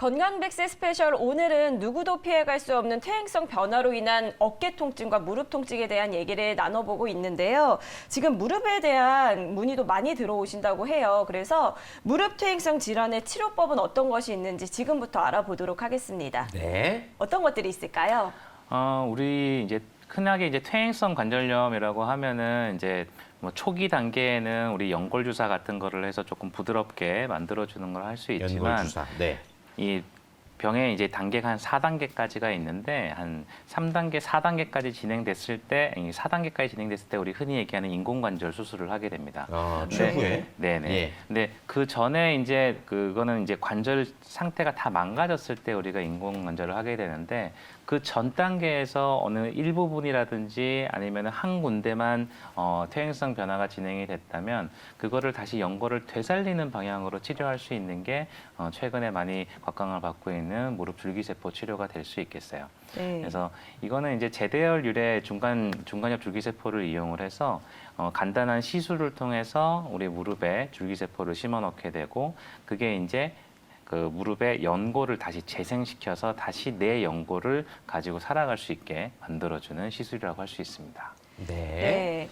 건강100세 스페셜 오늘은 누구도 피해갈 수 없는 퇴행성 변화로 인한 어깨 통증과 무릎 통증에 대한 얘기를 나눠보고 있는데요. 지금 무릎에 대한 문의도 많이 들어오신다고 해요. 그래서 무릎 퇴행성 질환의 치료법은 어떤 것이 있는지 지금부터 알아보도록 하겠습니다. 네. 어떤 것들이 있을까요? 우리 이제 흔하게 이제 퇴행성 관절염이라고 하면은 이제 뭐 초기 단계에는 우리 연골 주사 같은 거를 해서 조금 부드럽게 만들어주는 걸 할 수 있지만 연골 주사. 네. 이 병의 이제 단계가 한 4단계까지가 있는데 한 3단계, 4단계까지 진행됐을 때, 이 4단계까지 진행됐을 때 우리 흔히 얘기하는 인공관절 수술을 하게 됩니다. 최후에. 네네. 예. 근데 그 전에 이제 그거는 이제 관절 상태가 다 망가졌을 때 우리가 인공관절을 하게 되는데 그 전 단계에서 어느 일부분이라든지 아니면 한 군데만 퇴행성 변화가 진행이 됐다면 그거를 다시 연골을 되살리는 방향으로 치료할 수 있는 게 최근에 많이 곽광을 받고 있는 무릎 줄기세포 치료가 될 수 있겠어요. 네. 그래서 이거는 이제 제대혈 유래 중간엽 줄기세포를 이용을 해서 간단한 시술을 통해서 우리 무릎에 줄기세포를 심어 넣게 되고 그게 이제 그 무릎의 연골을 다시 재생시켜서 다시 내 연골을 가지고 살아갈 수 있게 만들어주는 시술이라고 할 수 있습니다. 네. 네.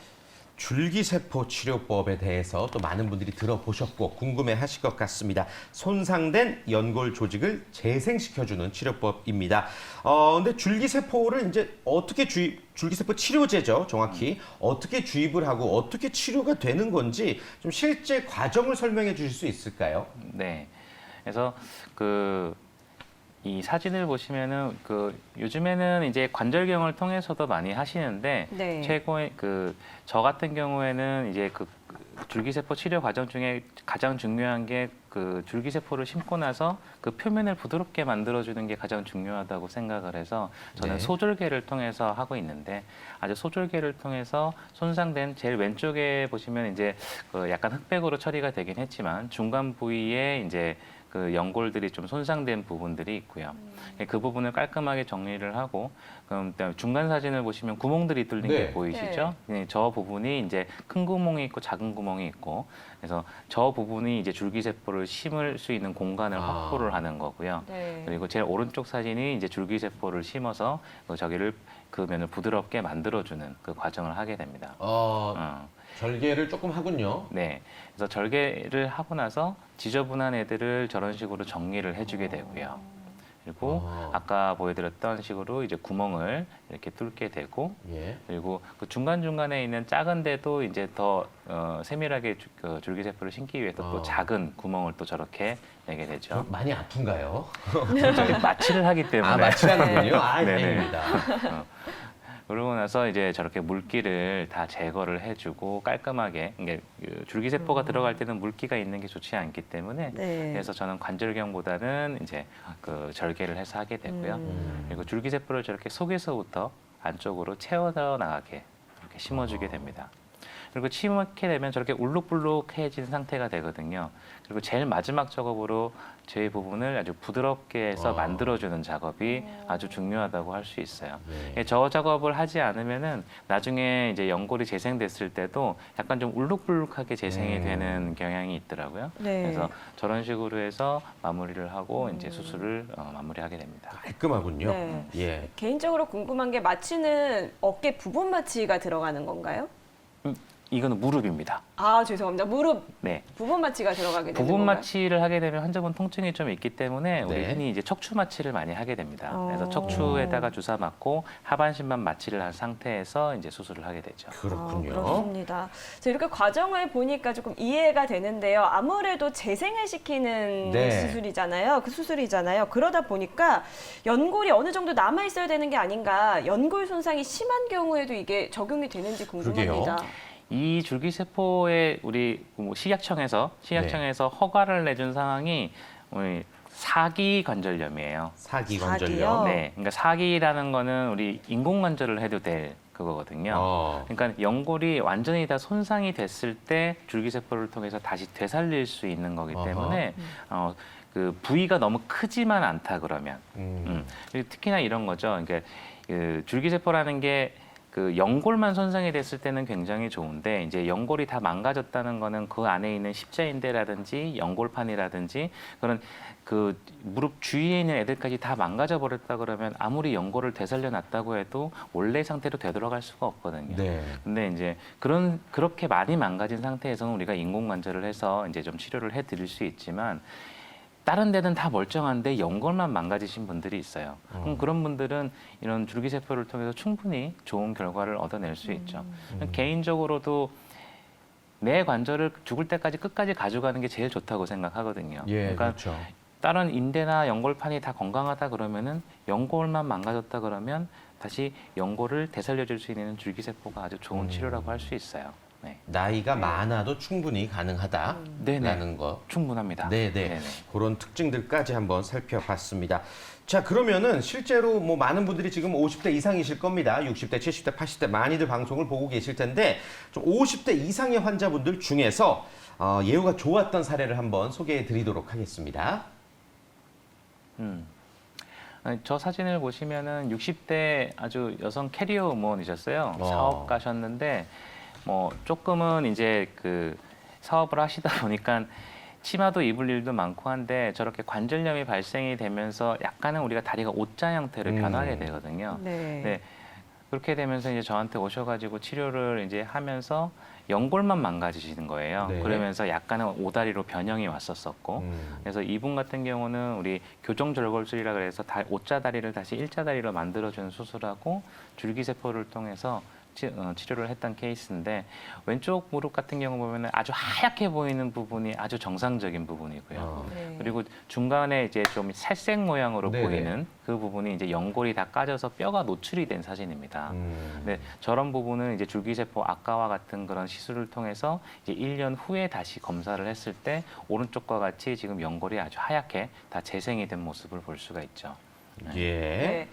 줄기세포 치료법에 대해서 또 많은 분들이 들어보셨고 궁금해하실 것 같습니다. 손상된 연골 조직을 재생시켜주는 치료법입니다. 근데 줄기세포를 이제 어떻게 줄기세포 치료제죠, 정확히 어떻게 주입을 하고 어떻게 치료가 되는 건지 좀 실제 과정을 설명해 주실 수 있을까요? 네. 그래서 이 사진을 보시면은 요즘에는 이제 관절경을 통해서도 많이 하시는데 네. 최고의 저 같은 경우에는 이제 줄기세포 치료 과정 중에 가장 중요한 게 줄기세포를 심고 나서 그 표면을 부드럽게 만들어주는 게 가장 중요하다고 생각을 해서 저는 네. 소절개를 통해서 하고 있는데 아주 소절개를 통해서 손상된 제일 왼쪽에 보시면 이제 약간 흑백으로 처리가 되긴 했지만 중간 부위에 이제 그 연골들이 좀 손상된 부분들이 있고요. 그 부분을 깔끔하게 정리를 하고 그럼 중간 사진을 보시면 구멍들이 뚫린 네. 게 보이시죠? 네. 저 부분이 이제 큰 구멍이 있고 작은 구멍이 있고 그래서 저 부분이 이제 줄기세포를 심을 수 있는 공간을 확보를 하는 거고요. 네. 그리고 제일 오른쪽 사진이 이제 줄기세포를 심어서 저기를 그 면을 부드럽게 만들어주는 그 과정을 하게 됩니다. 절개를 조금 하군요. 네. 그래서 절개를 하고 나서 지저분한 애들을 저런 식으로 정리를 해주게 되고요. 그리고 아까 보여드렸던 식으로 이제 구멍을 이렇게 뚫게 되고, 예. 그리고 그 중간중간에 있는 작은데도 이제 더 세밀하게 줄기세포를 심기 위해서 또 작은 구멍을 또 저렇게 내게 되죠. 많이 아픈가요? 마취를 하기 때문에. 마취하는군요. 네네. 다행입니다. 그러고 나서 이제 저렇게 물기를 다 제거를 해주고 깔끔하게 이게 줄기세포가 들어갈 때는 물기가 있는 게 좋지 않기 때문에 네. 그래서 저는 관절경보다는 이제 절개를 해서 하게 되고요. 그리고 줄기세포를 저렇게 속에서부터 안쪽으로 채워져 나가게 이렇게 심어주게 됩니다. 그리고 심게 되면 저렇게 울룩불룩해진 상태가 되거든요. 그리고 제일 마지막 작업으로 제 부분을 아주 부드럽게 해서 만들어주는 작업이 아주 중요하다고 할 수 있어요. 네. 저 작업을 하지 않으면은 나중에 이제 연골이 재생됐을 때도 약간 좀 울룩불룩하게 재생이 되는 경향이 있더라고요. 네. 그래서 저런 식으로 해서 마무리를 하고 이제 수술을 마무리하게 됩니다. 깔끔하군요. 네. 예. 개인적으로 궁금한 게 마취는 어깨 부분 마취가 들어가는 건가요? 이거는 무릎입니다. 아, 죄송합니다. 무릎 네. 부분 마취가 들어가게 되는 부분 건가요? 마취를 하게 되면 환자분 통증이 좀 있기 때문에 우리 네. 흔히 이제 척추 마취를 많이 하게 됩니다. 그래서 척추에다가 주사 맞고 하반신만 마취를 한 상태에서 이제 수술을 하게 되죠. 그렇군요. 그렇습니다. 자, 이렇게 과정을 보니까 조금 이해가 되는데요. 아무래도 재생을 시키는 네. 수술이잖아요. 그 수술이잖아요. 그러다 보니까 연골이 어느 정도 남아 있어야 되는 게 아닌가. 연골 손상이 심한 경우에도 이게 적용이 되는지 궁금합니다. 그러게요. 이 줄기세포에 우리 식약청에서 허가를 내준 상황이 우리 사기 관절염이에요. 사기 사기요? 관절염. 네, 그러니까 사기라는 거는 우리 인공관절을 해도 될 그거거든요. 그러니까 연골이 완전히 다 손상이 됐을 때 줄기세포를 통해서 다시 되살릴 수 있는 거기 때문에 그 부위가 너무 크지만 않다 그러면 그리고 특히나 이런 거죠. 그러니까 그 줄기세포라는 게 그 연골만 손상이 됐을 때는 굉장히 좋은데 이제 연골이 다 망가졌다는 거는 그 안에 있는 십자인대라든지 연골판이라든지 그런 그 무릎 주위에 있는 애들까지 다 망가져 버렸다 그러면 아무리 연골을 되살려 놨다고 해도 원래 상태로 되돌아갈 수가 없거든요. 네. 근데 이제 그렇게 많이 망가진 상태에서는 우리가 인공관절을 해서 이제 좀 치료를 해 드릴 수 있지만 다른 데는 다 멀쩡한데 연골만 망가지신 분들이 있어요. 그럼 그런 분들은 이런 줄기세포를 통해서 충분히 좋은 결과를 얻어낼 수 있죠. 개인적으로도 내 관절을 죽을 때까지 끝까지 가져가는 게 제일 좋다고 생각하거든요. 예, 그러니까 그렇죠. 다른 인대나 연골판이 다 건강하다 그러면은 연골만 망가졌다 그러면 다시 연골을 되살려줄 수 있는 줄기세포가 아주 좋은 치료라고 할 수 있어요. 네. 나이가 많아도 충분히 가능하다라는 거. 충분합니다. 네네. 네네. 그런 특징들까지 한번 살펴봤습니다. 자, 그러면은 실제로 뭐 많은 분들이 지금 50대 이상이실 겁니다. 60대, 70대, 80대 많이들 방송을 보고 계실 텐데 좀 50대 이상의 환자분들 중에서 예후가 좋았던 사례를 한번 소개해 드리도록 하겠습니다. 저 사진을 보시면은 60대 아주 여성 캐리어 음원이셨어요. 사업 가셨는데 뭐 조금은 이제 그 사업을 하시다 보니까 치마도 입을 일도 많고 한데 저렇게 관절염이 발생이 되면서 약간은 우리가 다리가 O자 형태로 변하게 되거든요. 네. 네. 그렇게 되면서 이제 저한테 오셔가지고 치료를 이제 하면서 연골만 망가지시는 거예요. 네. 그러면서 약간은 오다리로 변형이 왔었었고, 그래서 이분 같은 경우는 우리 교정절골술이라 그래서 O자 다리를 다시 일자 다리로 만들어주는 수술하고 줄기세포를 통해서 치료를 했던 케이스인데 왼쪽 무릎 같은 경우 보면은 아주 하얗게 보이는 부분이 아주 정상적인 부분이고요. 네. 그리고 중간에 이제 좀 살색 모양으로 네네. 보이는 그 부분이 이제 연골이 다 까져서 뼈가 노출이 된 사진입니다. 네, 저런 부분은 이제 줄기세포 아까와 같은 그런 시술을 통해서 이제 1년 후에 다시 검사를 했을 때 오른쪽과 같이 지금 연골이 아주 하얗게 다 재생이 된 모습을 볼 수가 있죠. 예. 네.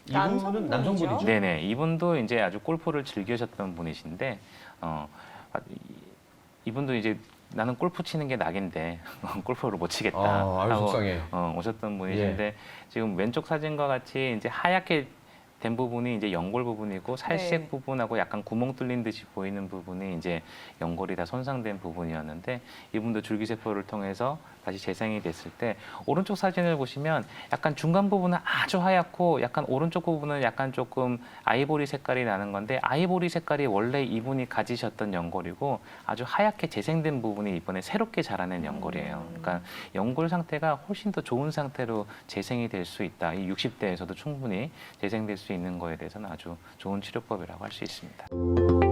이분은 남성분이죠? 네네, 이분도 이제 아주 골프를 즐기셨던 분이신데, 이분도 이제 나는 골프 치는 게 낙인데 골프를 못 치겠다 아유, 하고 속상해. 오셨던 분이신데 지금 왼쪽 사진과 같이 이제 하얗게 된 부분이 이제 연골 부분이고 살색 네. 부분하고 약간 구멍 뚫린 듯이 보이는 부분이 이제 연골이 다 손상된 부분이었는데 이분도 줄기세포를 통해서 다시 재생이 됐을 때 오른쪽 사진을 보시면 약간 중간 부분은 아주 하얗고 약간 오른쪽 부분은 약간 조금 아이보리 색깔이 나는 건데 아이보리 색깔이 원래 이분이 가지셨던 연골이고 아주 하얗게 재생된 부분이 이번에 새롭게 자라낸 연골이에요. 그러니까 연골 상태가 훨씬 더 좋은 상태로 재생이 될 수 있다. 이 60대에서도 충분히 재생될 수 있는 거에 대해서는 아주 좋은 치료법이라고 할 수 있습니다.